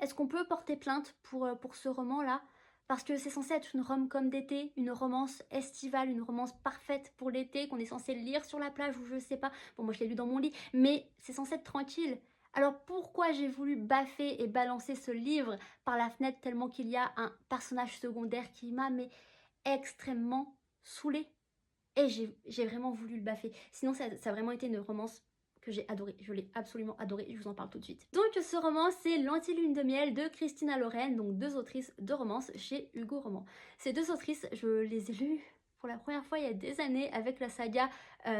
est-ce qu'on peut porter plainte pour ce roman-là? Parce que c'est censé être une rom-com d'été, une romance estivale, une romance parfaite pour l'été qu'on est censé lire sur la plage ou je sais pas. Bon, moi je l'ai lu dans mon lit, mais c'est censé être tranquille. Alors pourquoi j'ai voulu baffer et balancer ce livre par la fenêtre tellement qu'il y a un personnage secondaire qui m'a mais extrêmement saoulée? Et j'ai vraiment voulu le baffer. Sinon, ça a vraiment été une romance que j'ai adorée. Je l'ai absolument adorée, je vous en parle tout de suite. Donc ce roman, c'est L'Anti-Lune de miel de Christina Loren, donc deux autrices de romance chez Hugo Roman. Ces deux autrices, je les ai lues pour la première fois il y a des années avec la saga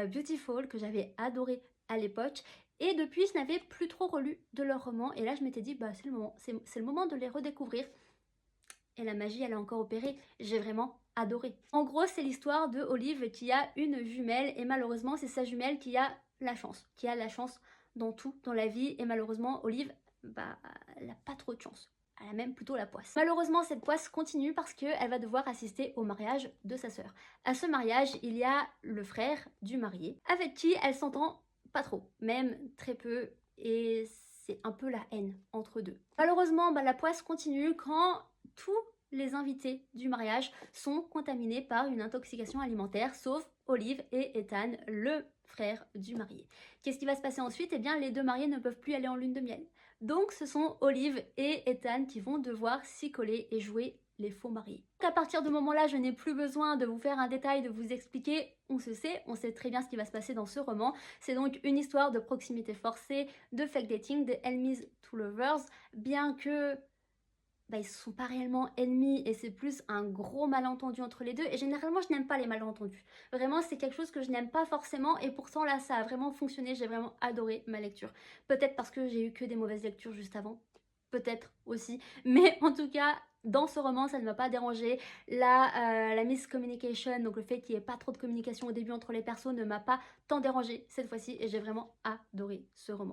Beautiful, que j'avais adorée à l'époque. Et depuis, je n'avais plus trop relu de leurs romans. Et là, je m'étais dit, bah c'est le moment, c'est le moment de les redécouvrir. Et la magie, elle a encore opéré. J'ai vraiment adoré. En gros, c'est l'histoire de Olive qui a une jumelle et malheureusement, c'est sa jumelle qui a la chance. Qui a la chance dans tout, dans la vie. Et malheureusement, Olive, bah, elle n'a pas trop de chance. Elle a même plutôt la poisse. Malheureusement, cette poisse continue parce qu'elle va devoir assister au mariage de sa sœur. À ce mariage, il y a le frère du marié, avec qui elle s'entend pas trop, même très peu, et c'est un peu la haine entre deux. Malheureusement, bah, la poisse continue quand tous les invités du mariage sont contaminés par une intoxication alimentaire, sauf Olive et Ethan, le frère du marié. Qu'est-ce qui va se passer ensuite? Eh bien, les deux mariés ne peuvent plus aller en lune de miel. Donc, ce sont Olive et Ethan qui vont devoir s'y coller et jouer les faux mariés. Donc, à partir de ce moment-là, je n'ai plus besoin de vous faire un détail, de vous expliquer. On sait très bien ce qui va se passer dans ce roman. C'est donc une histoire de proximité forcée, de fake dating, de enemies to lovers, bien que bah, ils ne sont pas réellement ennemis et c'est plus un gros malentendu entre les deux. Et généralement, je n'aime pas les malentendus. Vraiment, c'est quelque chose que je n'aime pas forcément et pourtant là, ça a vraiment fonctionné. J'ai vraiment adoré ma lecture. Peut-être parce que j'ai eu que des mauvaises lectures juste avant. Peut-être aussi. Mais en tout cas, dans ce roman, ça ne m'a pas dérangé. La miscommunication, donc le fait qu'il n'y ait pas trop de communication au début entre les persos, ne m'a pas tant dérangé cette fois-ci et j'ai vraiment adoré ce roman.